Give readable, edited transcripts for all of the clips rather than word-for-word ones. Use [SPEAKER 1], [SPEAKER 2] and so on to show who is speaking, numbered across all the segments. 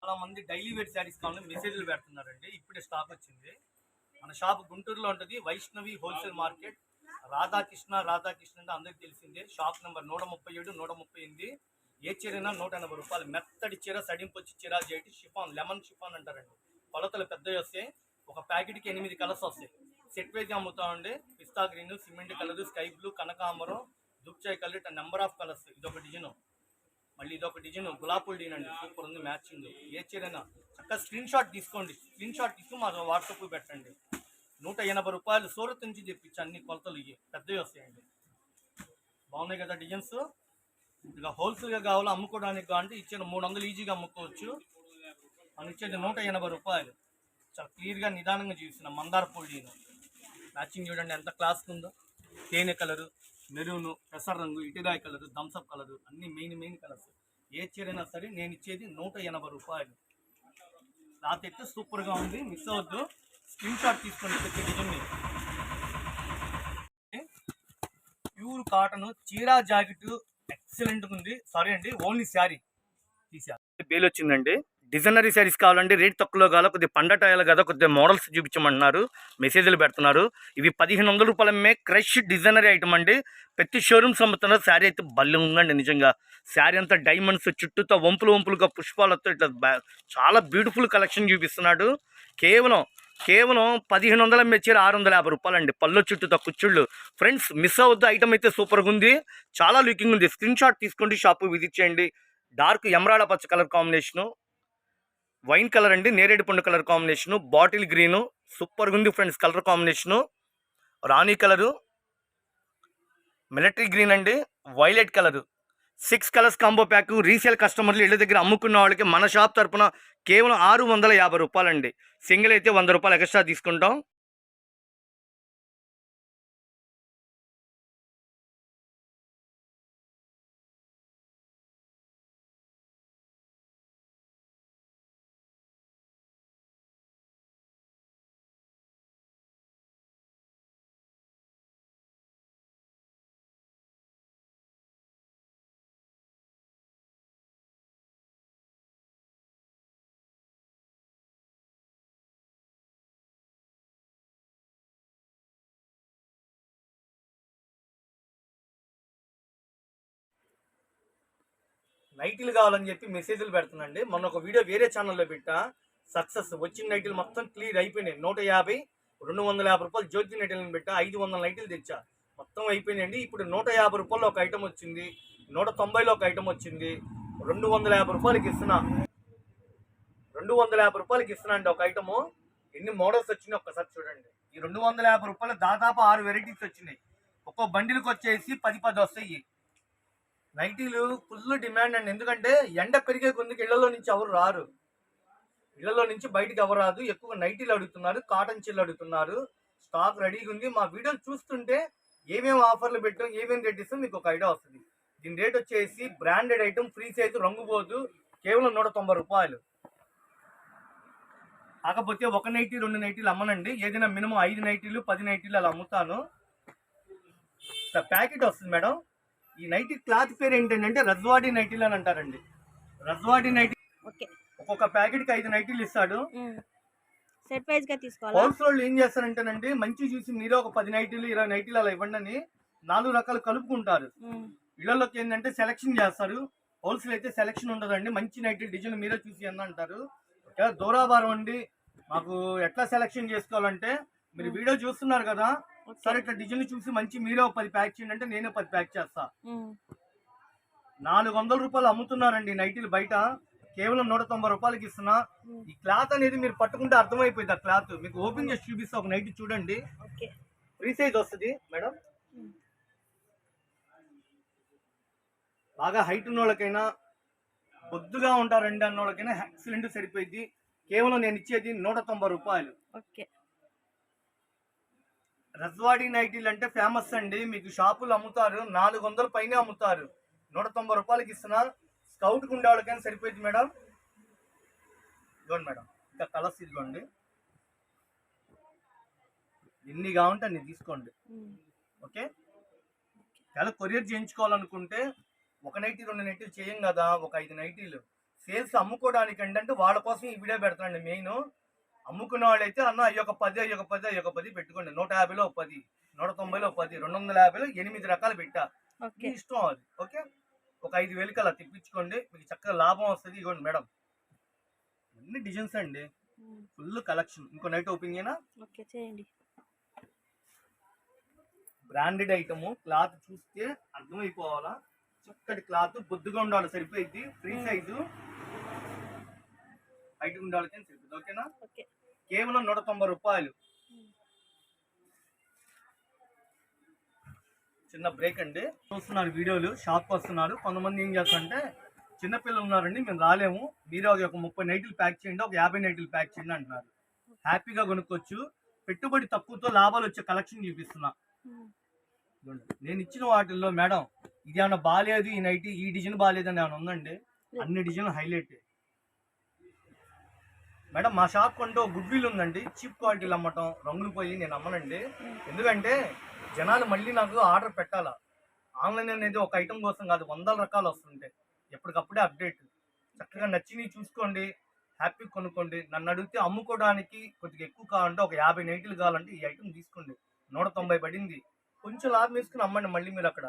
[SPEAKER 1] చాలా మంది daily wear saris కావాలని మెసేజ్లు పెడుతున్నారండి. ఇప్పుడే స్టాక్ వచ్చింది. మన షాప్ గుంటూరులో ఉంటుంది. Vaishnavi wholesale market. రాధాకృష్ణ అంటే అందరికి తెలిసిందే. Shop number 137, 138. ఏ చీరైనా 180 రూపాయలు. మెత్తడి చీర, సడింపు వచ్చి చీర చేయండి. షిఫాన్, లెమన్ షిఫాన్ అంటారండి. కొలతలు పెద్దవి వస్తాయి. ఒక ప్యాకెట్కి 8 కలర్స్ వస్తాయి. సెట్ వైజ్ అమ్ముతామండి. Pista green, cement colour, sky blue, కనకాంబరం, దుబ్చాయ్ కలర్, ఇట్లా నెంబర్ ఆఫ్ కలర్స్. ఇదొక డిజైన్, మళ్ళీ ఇదొక డిజైన్, గులాబీ డిజైన్ అండి. సూపర్ ఉంది మ్యాచింగ్. ఏ చీరైనా చక్కగా స్క్రీన్ షాట్ తీసుకోండి. స్క్రీన్ షాట్ తీసి మా వాట్సాప్ పెట్టండి. 180 రూపాయలు. సూరత్ నుంచి తెప్పించి అన్ని కొలతలు ఇవి పెద్దవి వస్తాయండి. బాగున్నాయి కదా డిజైన్స్. ఇక హోల్సేల్గా కావాలో అమ్ముకోవడానికి కావాలంటే ఇచ్చిన 300 ఈజీగా అమ్ముకోవచ్చు. మనం ఇచ్చేది 180 రూపాయలు. చాలా క్లియర్గా నిదానంగా చూపిస్తున్నాం. మందార పూల్ మ్యాచింగ్ చూడండి ఎంత క్లాస్గా ఉందో. తేనె కలరు, మెరూను, పెసర రంగు, ఇటుగాయ కలరు, థమ్సప్ కలరు, అన్ని మెయిన్ కలర్స్. ఏ చీరైనా సరే నేను ఇచ్చేది 180 రూపాయలు. క్లాత్ అయితే సూపర్గా ఉంది. మిస్ అవ్వద్దు. స్క్రీన్ షాట్ తీసుకోండి. ప్రతి డిజైన్ని. ప్యూర్ కాటన్ చీరా జాకెట్ ఎక్సలెంట్గా ఉంది. సారీ అండి, ఓన్లీ శారీ తీసా. బేల్ వచ్చిందండి. డిజైనరీ శారీస్ కావాలండి. రేట్ తక్కువలో కావాలి. కొద్దిగా పండటాయాలి కదా, కొద్దిగా మోడల్స్ చూపించమంటున్నారు. మెసేజ్లు పెడుతున్నారు. ఇవి 1500 రూపాయలమే. క్రష్ డిజైనరీ ఐటమ్ అండి. ప్రతి షోరూమ్స్ అమ్ముతున్నారు. శారీ అయితే భలే ఉందండి నిజంగా. శారీ అంతా డైమండ్స్, చుట్టూతో వంపులుగా పుష్పాలతో ఇట్లా చాలా బ్యూటిఫుల్ కలెక్షన్ చూపిస్తున్నాడు. కేవలం 1500 అమ్మేచ్చారు. 650 రూపాయలండి. పళ్ళు చుట్టూతో కుచ్చుళ్ళు. ఫ్రెండ్స్ మిస్ అవ్వద్దు. ఐటమ్ అయితే సూపర్గా ఉంది. చాలా లుకింగ్ ఉంది. స్క్రీన్ షాట్ తీసుకోండి. షాపు విజిట్ చేయండి. డార్క్ ఎమరాల్డ్ పచ్చ కలర్ కాంబినేషను, వైన్ కలర్ అండి, నేరేడు పండు కలర్ కాంబినేషను, బాటిల్ గ్రీను సూపర్గా ఉంది ఫ్రెండ్స్. కలర్ కాంబినేషను రాణి కలరు, మిలిటరీ గ్రీన్ అండి, violet colour. 6 colours combo pack. Resale కస్టమర్లు ఇళ్ళ దగ్గర అమ్ముకున్న వాళ్ళకి మన షాప్ తరఫున కేవలం 650 రూపాయలండి. సింగిల్ అయితే 100 రూపాయలు ఎక్స్ట్రా తీసుకుంటాం. నైటీలు కావాలని చెప్పి మెసేజ్లు పెడుతున్నాండి. మొన్న ఒక వీడియో వేరే ఛానల్లో పెట్టా. సక్సెస్ వచ్చిన నైటీలు మొత్తం క్లియర్ అయిపోయినాయి. 150, 250 రూపాయలు జ్యోతి నైటీలను పెట్టా. 500 నైటీలు తెచ్చా. మొత్తం అయిపోయినాయండి. ఇప్పుడు 150 రూపాయలు ఒక ఐటమ్ వచ్చింది. 190లో ఒక ఐటమ్ వచ్చింది. 250 రూపాయలకి ఇస్తున్నా. 250 రూపాయలకి ఇస్తున్నా అండి ఒక ఐటము. ఎన్ని మోడల్స్ వచ్చినాయి ఒక్కసారి చూడండి. ఈ 250 రూపాయలు దాదాపు 6 వెరైటీస్ వచ్చినాయి. ఒక్కో బండిలకు వచ్చేసి 10 వస్తాయి. నైటీలు ఫుల్ డిమాండ్ అండి. ఎందుకంటే ఎండ పెరిగే కొద్దికి ఇళ్లలో నుంచి ఎవరు రారు. ఇళ్లలో నుంచి బయటికి ఎవరు రాదు. ఎక్కువ నైటీలు అడుగుతున్నారు, కాటన్ చీరలు అడుగుతున్నారు. స్టాక్ రెడీగా ఉంది. మా వీడియోలు చూస్తుంటే ఏమేమి ఆఫర్లు పెట్టాం, ఏమేమి రేట్ ఇస్తాం మీకు ఒక ఐడియా వస్తుంది. దీని రేట్ వచ్చేసి బ్రాండెడ్ ఐటమ్, ఫ్రీ సైజు, రంగు పోదు, కేవలం 190 రూపాయలు. కాకపోతే ఒక నైటీ 2 నైటీలు అమ్మనండి. ఏదైనా మినిమం 5 నైటీలు 10 నైటీలు అలా అమ్ముతాను. ప్యాకెట్ వస్తుంది మేడం. ఈ నైటీ క్లాత్ పేరు ఏంటంటే రజ్వాడి నైటీలు అని అంటారండి. రజ్వాడి నైటీ ఒక్కొక్క ప్యాకెట్ కి 5 నైటీలు ఇస్తాడు.
[SPEAKER 2] సెట్ వైజ్ గా తీసుకోవాలి.
[SPEAKER 1] హోల్సేల్ ఏం చేస్తారంటేనండి, మంచి చూసి మీరే ఒక 10 నైటీలు 20 నైటీలు అలా ఇవ్వండి అని 4 రకాలు కలుపుకుంటారు. ఇళ్లలోకి ఏంటంటే సెలక్షన్ చేస్తారు. హోల్సేల్ అయితే సెలక్షన్ ఉండదండి. మంచి నైటీలు డిజైన్ మీరే చూసి అని అంటారు. దూరాభారం అండి. మాకు ఎట్లా సెలక్షన్ చేసుకోవాలంటే, మీరు వీడియో చూస్తున్నారు కదా, సరే ఇట్లా డిజైన్ చూసి మంచి మీరే 10 ప్యాక్ చేయండి అంటే నేనే 10 ప్యాక్ చేస్తా. 400 రూపాయలు అమ్ముతున్నారండి నైటీలు బయట. కేవలం 190 రూపాయలకి ఇస్తున్నా. ఈ క్లాత్ అనేది మీరు పట్టుకుంటే అర్థమైపోయింది. ఆ క్లాత్ మీకు ఓపెన్ చేసి చూపిస్తా. ఒక నైటీ చూడండి. ఫ్రీ సైజ్ వస్తుంది మేడం. బాగా హైట్ ఉన్న వాళ్ళకైనా, బొద్దుగా ఉంటారండి అన్న వాళ్ళకైనా ఎక్సలెంట్ సరిపోయింది. కేవలం నేను ఇచ్చేది 190 రూపాయలు. రజ్వాడి నైటీలు అంటే ఫేమస్ అండి. మీకు షాపులు అమ్ముతారు 400 పైనే అమ్ముతారు. 190 రూపాయలకి ఇస్తున్నా. స్కౌట్ ఉండే వాళ్ళకైనా సరిపోయింది మేడం. ఇదిగోండి మేడం, ఇంకా కలర్స్ ఇదిగోండి. ఎన్ని కావాలంటే అన్ని తీసుకోండి. ఓకే. చాలా కొరియర్ చేయించుకోవాలనుకుంటే ఒక నైటీ 2 నైటీలు చేయం కదా, ఒక 5 నైటీలు సేల్స్ అమ్ముకోవడానికి ఏంటంటే వాళ్ళ కోసం ఈ వీడియో పెడతానండి. మెయిన్ అమ్ముకునే వాళ్ళు అయితే అన్న అయ్యొక 10 అయ్యొక 10 అయ్యొక 10 పెట్టుకోండి. 150లో 10, 190లో 10, 250లో 8 రకాలు పెట్టా. మీ
[SPEAKER 2] ఓకే.
[SPEAKER 1] ఇష్టం అది. ఓకే, ఒక 5,000కి అలా తెప్పించుకోండి, మీకు చక్కగా లాభం వస్తుంది. ఇవ్వండి మేడం, అన్ని డిజైన్స్ అండి, ఫుల్ కలెక్షన్. ఇంకో నైట్ ఓపెన్ చేయనా?
[SPEAKER 2] ఓకే చేయండి.
[SPEAKER 1] బ్రాండెడ్ ఐటమ్, క్లాత్ చూస్తే అర్థమైపోవాలా, చక్కటి క్లాత్, బొద్దుగా ఉండాలి సరిపోయింది. ఫ్రీ సైజు హైట్ ఉండాలి కానీ సరిపోతుంది. ఓకేనా?
[SPEAKER 2] ఓకే.
[SPEAKER 1] కేవలం 190 రూపాయలు. చిన్న బ్రేక్ అండి. చూస్తున్నారు వీడియోలు, షాప్కి వస్తున్నారు. కొంతమంది ఏం చేస్తారంటే చిన్నపిల్లలు ఉన్నారండి, మేము రాలేము, మీరు ఒక 30 నైట్లు ప్యాక్ చేయండి, ఒక 50 నైట్లు ప్యాక్ చేయండి అంటున్నారు. హ్యాపీగా కొనుక్కోవచ్చు. పెట్టుబడి తక్కువతో లాభాలు వచ్చే కలెక్షన్ చూపిస్తున్నా. నేను ఇచ్చిన వాటిల్లో మేడం ఇది ఏమన్నా బాగాలేదు, ఈ నైట్ ఈ డిజైన్ బాగాలేదు అని ఏమైనా ఉందండి? అన్ని డిజైన్ హైలైట్ మేడం. మా షాప్ కొంటే గుడ్ విల్ ఉందండి. చీప్ క్వాలిటీలు అమ్మటం, రంగులు పోయి నేను అమ్మనండి. ఎందుకంటే జనాలు మళ్ళీ నాకు ఆర్డర్ పెట్టాలా. ఆన్లైన్ అనేది ఒక ఐటమ్ కోసం కాదు, 100 రకాలు వస్తుంటాయి. ఎప్పటికప్పుడే అప్డేట్. చక్కగా నచ్చినవి చూసుకోండి, హ్యాపీ కొనుక్కోండి. నన్ను అడిగితే అమ్ముకోవడానికి కొద్దిగా ఎక్కువ కావాలంటే ఒక 50 నైట్లు కావాలంటే ఈ ఐటమ్ తీసుకోండి. 190 పడింది, కొంచెం లాభం వేసుకుని అమ్మండి. మళ్ళీ మీరు అక్కడ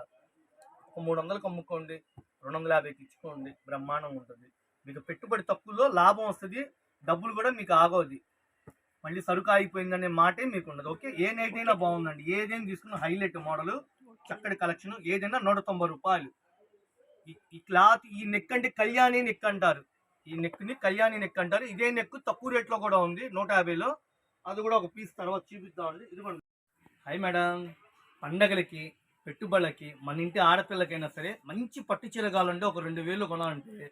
[SPEAKER 1] ఒక 300కి అమ్ముకోండి, 250కి ఇచ్చుకోండి, బ్రహ్మాండంగా ఉంటుంది. మీకు పెట్టుబడి తక్కువలో లాభం వస్తుంది, డబ్బులు కూడా మీకు ఆగవుది. మళ్ళీ సరుకు ఆగిపోయిందనే మాటే మీకు ఉండదు. ఓకే, ఏ నైట్ అయినా బాగుందండి, ఏదైనా తీసుకున్న హైలైట్ మోడల్, చక్కటి కలెక్షన్, ఏదైనా 190 రూపాయలు. ఈ క్లాత్, ఈ నెక్ అంటే కళ్యాణి నెక్ అంటారు, ఈ నెక్ని కళ్యాణి నెక్ అంటారు. ఇదే నెక్ తక్కువ రేట్లో కూడా ఉంది 150లో, అది కూడా ఒక పీస్ తర్వాత చూపిద్దామండి. ఇదిగోండి. హాయ్ మేడం, పండగలకి పెట్టుబడులకి మన ఇంటి ఆడపిల్లకైనా సరే మంచి పట్టు చీర కావాలంటే ఒక 2,000 కొనాలంటే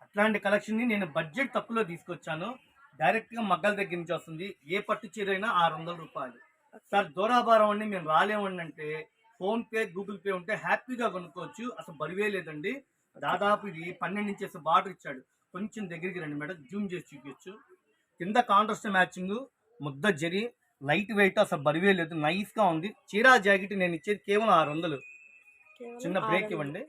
[SPEAKER 1] అట్లాంటి కలెక్షన్ని నేను బడ్జెట్ తక్కువలో తీసుకొచ్చాను. డైరెక్ట్గా మగ్గల దగ్గర నుంచి వస్తుంది. ఏ పట్టు చీర అయినా 600 రూపాయలు. సార్ దూరాభారం అండి మేము రాలేమండి అంటే ఫోన్పే, గూగుల్ పే ఉంటే హ్యాపీగా కొనుక్కోవచ్చు. అసలు బరివే లేదండి. దాదాపు ఇది 12 ఇంచెస్ బార్డర్ ఇచ్చాడు. కొంచెం దగ్గరికి రండి మేడం, జూమ్ చేసి చూపించచ్చు. కింద కాంట్రాస్ట్ మ్యాచింగ్, ముద్ద జరి, లైట్ వెయిట్, అసలు బరివే లేదు, నైస్గా ఉంది. చీరా జాకెట్ నేను ఇచ్చేది కేవలం 600. చిన్న బ్రేక్ ఇవ్వండి.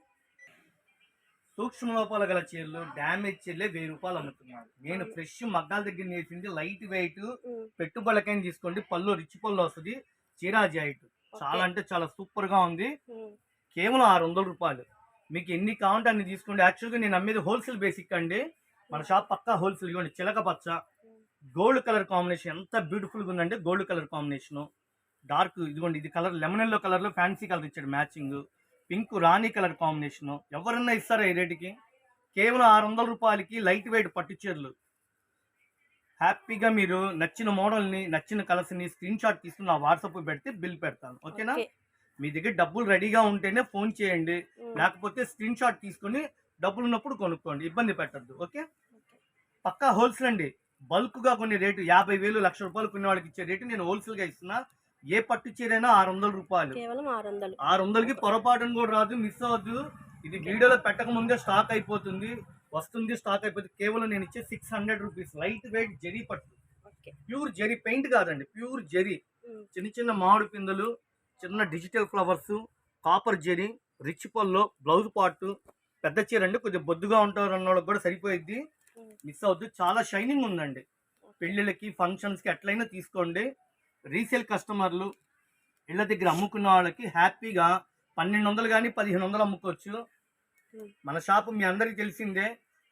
[SPEAKER 1] సూక్ష్మ లోపాలు గల చీరలు, డ్యామేజ్ చీరలే 1000 రూపాయలు అమ్ముతున్నారు. నేను ఫ్రెష్ మగ్గాల దగ్గర నేర్చింది, లైట్ వెయిట్, పెట్టుబడికైనా తీసుకోండి. పళ్ళు రిచ్ పళ్ళు వస్తుంది. చీరా జాకెట్ చాలా అంటే చాలా సూపర్ గా ఉంది. కేవలం 600 రూపాయలు. మీకు ఎన్ని కావాలంటే అన్ని తీసుకోండి. యాక్చువల్గా నేను అమ్మేది హోల్సేల్ బేసిక్ అండి. మన షాప్ పక్కా హోల్సేల్. ఇవ్వండి, చిలక పచ్చ, గోల్డ్ కలర్ కాంబినేషన్ ఎంత బ్యూటిఫుల్గా ఉందంటే, గోల్డ్ కలర్ కాంబినేషను. డార్క్ ఇదిగోండి, ఇది కలర్ లెమన్ ఎల్లో కలర్లో ఫ్యాన్సీ కలర్ ఇచ్చాడు మ్యాచింగ్. పింక్ రాణి కలర్ కాంబినేషను. ఎవరన్నా ఇస్తారా ఈ రేటుకి? కేవలం 600 రూపాయలకి లైట్ వెయిట్ పట్టు చీరలు. హ్యాపీగా మీరు నచ్చిన మోడల్ని, నచ్చిన కలర్స్ని స్క్రీన్ షాట్ తీసుకుని నా వాట్సాప్ పెడితే బిల్ పెడతాను. ఓకేనా? మీ దగ్గర డబ్బులు రెడీగా ఉంటేనే ఫోన్ చేయండి, లేకపోతే స్క్రీన్ షాట్ తీసుకుని డబ్బులు ఉన్నప్పుడు కొనుక్కోండి, ఇబ్బంది పెట్టద్దు. ఓకే, పక్కా హోల్సేల్ అండి. బల్క్గా కొన్ని రేటు 50,000, 1,00,000 రూపాయలు కొన్ని వాళ్ళకి ఇచ్చే రేటు నేను హోల్సేల్గా ఇస్తున్నా. ఏ పట్టు చీరైనా 600 రూపాయలు. 600కి పొరపాటును కూడా రాదు, మిస్ అవ్వద్దు. ఇది వీడియోలో పెట్టక ముందే స్టాక్ అయిపోతుంది, వస్తుంది, స్టాక్ అయిపోతుంది. కేవలం నేను ఇచ్చే 600 రూపీస్. లైట్ వెయిట్ జరీ పట్టు, ప్యూర్ జరీ, పెయింట్ కాదండి, ప్యూర్ జరీ. చిన్న చిన్న మామిడి పిందెలు, చిన్న digital flowers, copper zari, rich pallu, blouse part. పెద్ద చీర అండి, కొంచెం బొద్దుగా ఉంటారు అన్న వాళ్ళకి కూడా సరిపోయిద్ది, మిస్ అవద్దు. చాలా షైనింగ్ ఉందండి. పెళ్ళిళ్ళకి, ఫంక్షన్స్కి ఎట్లయినా తీసుకోండి. రీసేల్ కస్టమర్లు, ఇళ్ళ దగ్గర అమ్ముకున్న వాళ్ళకి హ్యాపీగా 1,200 కానీ 1,500 అమ్ముకోవచ్చు. మన షాపు మీ అందరికీ తెలిసిందే.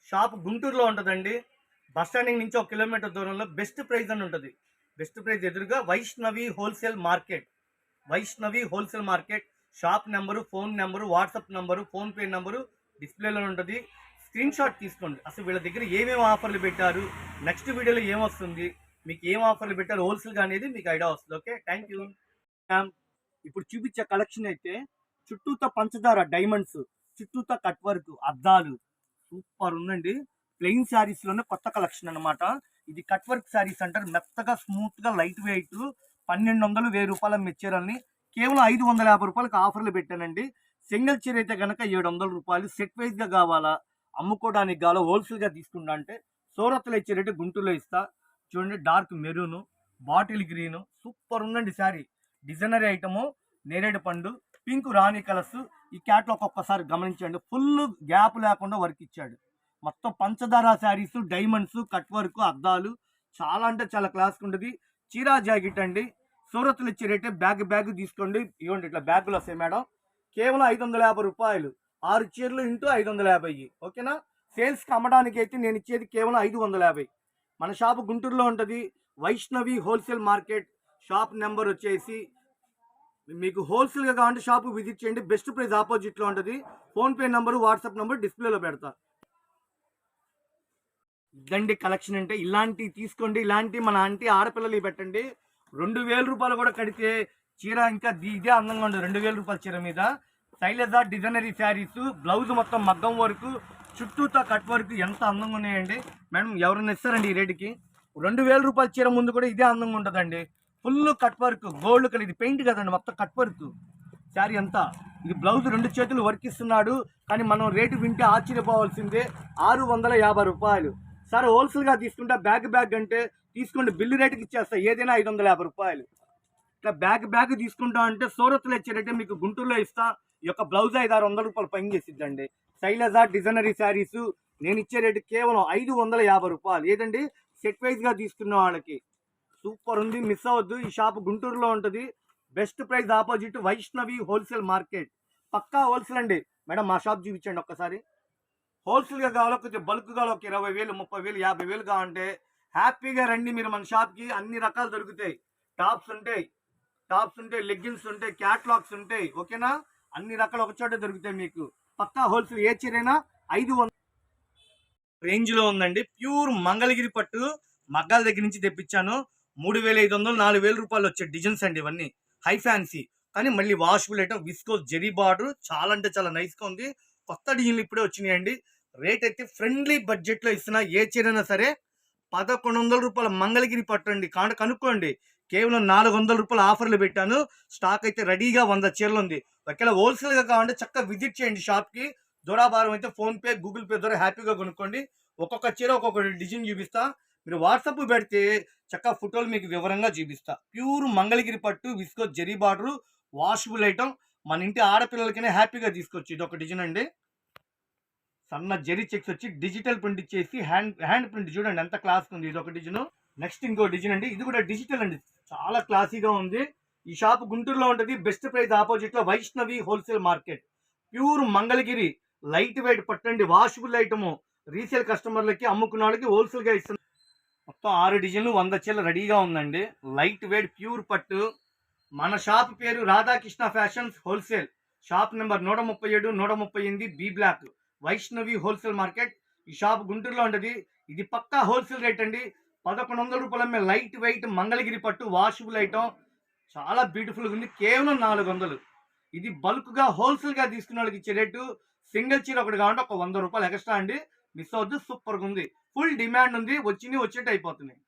[SPEAKER 1] షాప్ గుంటూరులో ఉంటుందండి. బస్ స్టాండింగ్ నుంచి 1 కిలోమీటర్ దూరంలో. బెస్ట్ ప్రైస్ అని ఉంటుంది. బెస్ట్ ప్రైస్ ఎదురుగా Vaishnavi wholesale market. Vaishnavi wholesale market. Shop number, phone number, WhatsApp number, PhonePe number డిస్ప్లేలో ఉంటుంది. స్క్రీన్ షాట్ తీసుకోండి. అసలు వీళ్ళ దగ్గర ఏమేమి ఆఫర్లు పెట్టారు, నెక్స్ట్ వీడియోలో ఏమొస్తుంది, మీకు ఏం ఆఫర్లు పెట్టారు హోల్సేల్గా అనేది మీకు ఐడియా వస్తుంది. Okay, thank you. ఇప్పుడు చూపించే కలెక్షన్ అయితే చుట్టూతో పంచదార డైమండ్స్, చుట్టూతో కట్ వర్క్, అద్దాలు, సూపర్ ఉందండి. ప్లెయిన్ శారీస్లోనే కొత్త కలెక్షన్ అనమాట. ఇది కట్ వర్క్ శారీస్ అంటారు. మెత్తగా, స్మూత్గా, లైట్ వెయిట్. 1,200, 1,000 రూపాయల మెచ్చీరల్ని కేవలం 550 రూపాయలకి ఆఫర్లు పెట్టానండి. సింగిల్ చీర అయితే కనుక 700 రూపాయలు. సెట్ వైజ్గా కావాలా, అమ్ముకోవడానికి కావాలా, హోల్సేల్గా తీసుకుంటా అంటే సూరత్లో ఇచ్చే రేటు గుంటూరులో ఇస్తా. చూడండి, dark maroon, bottle green, super ఉందండి శారీ. డిజైనరీ ఐటము, నేరేడు పండు, పింక్ రాణి కలర్స్. ఈ క్యాట్లో ఒక్కొక్కసారి గమనించండి, ఫుల్ గ్యాప్ లేకుండా వర్క్ ఇచ్చాడు. మొత్తం పంచదార శారీస్, డైమండ్స్, కట్ వర్క్, అద్దాలు చాలా అంటే చాలా క్లాస్ ఉంటుంది. చీరా జాకెట్ అండి, సూరత్లు ఇచ్చే రేటే. బ్యాగ్ తీసుకోండి, ఇవ్వండి ఇట్లా బ్యాగులు వస్తాయి మేడం. కేవలం 550 రూపాయలు, 6 చీరలు ఇంటూ 550. ఓకేనా? సేల్స్కి అమ్మడానికి అయితే నేను ఇచ్చేది కేవలం 550. మన షాపు గుంటూరులో ఉంటుంది, Vaishnavi wholesale market. Shop number వచ్చేసి మీకు హోల్సేల్గా కావాలంటే షాపు విజిట్ చేయండి. బెస్ట్ ప్రైస్ ఆపోజిట్లో ఉంటుంది. ఫోన్పే నెంబరు, వాట్సాప్ నెంబర్ డిస్ప్లేలో పెడతా. ఇదండి కలెక్షన్ అంటే. ఇలాంటివి తీసుకోండి, ఇలాంటి మన ఆంటీ ఆడపిల్లలు పెట్టండి. 2000 రూపాయలు కూడా కడితే చీర ఇంకా ఇదే అందంగా ఉండదు. 2000 రూపాయల చీర మీద శైలజ డిజైనరీ శారీస్, బ్లౌజ్ మొత్తం మగ్గం వరకు, చుట్టూతో కట్ వర్క్ ఎంత అందంగా ఉన్నాయండి మేడం. ఎవరైనా ఇస్తారండి ఈ రేటుకి? 2000 రూపాయల చీర ముందు కూడా ఇదే అందంగా ఉంటుందండి. Full cut work, gold colour. ఇది పెయింట్ కదండి, మొత్తం కట్ వర్క్ శారీ అంతా. ఇది బ్లౌజ్ 2 చేతులు వర్క్ ఇస్తున్నాడు. కానీ మనం రేటు వింటే ఆశ్చర్యపోవాల్సిందే. 650 రూపాయలు. సార్ హోల్సేల్గా తీసుకుంటా బ్యాగ్ అంటే తీసుకోండి, బిల్లు రేటుకి ఇచ్చేస్తా. ఏదైనా 550 రూపాయలు. ఇట్లా బ్యాగ్ తీసుకుంటా అంటే సూరత్లో ఇచ్చే రేటే మీకు గుంటూరులో ఇస్తా. ఈ యొక్క బ్లౌజ్ 500-600 రూపాయలు పైన చేసిద్దండి. శైలజ డిజైనరీ శారీస్ నేను ఇచ్చే రేటు కేవలం 550 రూపాయలు. ఏదండి సెట్ వైజ్గా తీసుకున్న వాళ్ళకి సూపర్ ఉంది, మిస్ అవ్వద్దు. ఈ షాప్ గుంటూరులో ఉంటుంది. Best price opposite Vaishnavi wholesale market. పక్కా హోల్సేల్ అండి మేడం. మా షాప్ చూపించండి ఒక్కసారి. హోల్సేల్గా కావాలో కొంచెం బల్క్ కావాలో ఒక 20,000, 30,000, 50,000 కావాలంటే హ్యాపీగా రండి మీరు. మన షాప్కి అన్ని రకాలు దొరుకుతాయి. టాప్స్ ఉంటాయి, లెగ్గిన్స్ ఉంటాయి, క్యాట్లాగ్స్ ఉంటాయి. ఓకేనా? అన్ని రకాలు ఒక చోట దొరుకుతాయి మీకు. పక్కా హోల్సేల్. ఏ చీరైనా 500 రేంజ్లో ఉందండి. ప్యూర్ మంగళగిరి పట్టు మగ్గాల దగ్గర నుంచి తెప్పించాను. 3,500, 4,000 రూపాయలు వచ్చే డిజైన్స్ అండి ఇవన్నీ. హై ఫ్యాన్సీ కానీ మళ్ళీ washable item. Viscose zari border చాలా అంటే చాలా నైస్గా ఉంది. కొత్త డిజైన్లు ఇప్పుడే వచ్చినాయండి. రేట్ అయితే ఫ్రెండ్లీ బడ్జెట్లో ఇస్తున్నా. ఏ చీరైనా సరే 1,100 రూపాయల మంగళగిరి పట్టు అండి. కనుక్కోండి. కేవలం 400 రూపాయల ఆఫర్లు పెట్టాను. స్టాక్ అయితే రెడీగా 100 చీరలు ఉంది. ఒకవేళ హోల్సేల్గా కావాలంటే చక్కగా విజిట్ చేయండి షాప్కి. దూరాభారం అయితే ఫోన్పే, గూగుల్ పే ద్వారా హ్యాపీగా కొనుక్కోండి. ఒక్కొక్క చీర ఒక్కొక్క డిజైన్ చూపిస్తా. మీరు వాట్సాప్ పెడితే చక్కగా ఫోటోలు మీకు వివరంగా చూపిస్తా. ప్యూర్ మంగళగిరి పట్టు, viscose zari border, washable item. మన ఇంటి ఆడపిల్లలకైనా హ్యాపీగా తీసుకోవచ్చు. ఇది ఒక డిజైన్ అండి. సన్న జెరీ చెక్స్ వచ్చి డిజిటల్ ప్రింట్ ఇచ్చేసి హ్యాండ్ ప్రింట్ చూడండి ఎంత క్లాస్ ఉంది. ఇది ఒక డిజైన్. నెక్స్ట్ ఇంకో డిజైన్ అండి. ఇది కూడా డిజిటల్ అండి, చాలా క్లాసీగా ఉంది. ఈ షాప్ గుంటూరులో ఉంటుంది. బెస్ట్ ప్రైస్ ఆపోజిట్లో Vaishnavi wholesale market. Pure Mangalagiri light weight పట్టండి, వాషబుల్ ఐటమ్. రీసేల్ కస్టమర్లకి, అమ్ముకున్న వాళ్ళకి హోల్సేల్గా ఇస్తుంది. మొత్తం 6 డిజైన్లు, 100 చీరలు రెడీగా ఉందండి. లైట్ వెయిట్ ప్యూర్ పట్టు. మన షాప్ పేరు Radhakrishna fashions wholesale. Shop number 137, 138 B block, Vaishnavi wholesale market. ఈ షాప్ గుంటూరులో ఉంటుంది. ఇది పక్కా హోల్సేల్ రేట్ అండి. 1,100 రూపాయల మీద లైట్ వెయిట్ మంగళగిరి పట్టు, వాషబుల్ ఐటమ్. చాలా బ్యూటిఫుల్గా ఉంది. కేవలం 400. ఇది బల్క్గా హోల్సేల్గా తీసుకున్న వాళ్ళకి ఇచ్చే రేటు. సింగిల్ చీర ఒకటి కావాలంటే ఒక 100 రూపాయలు ఎక్స్ట్రా అండి. మిస్ అవద్దు. సూపర్గా ఉంది. ఫుల్ డిమాండ్ ఉంది. వచ్చేట్టు అయిపోతున్నాయి.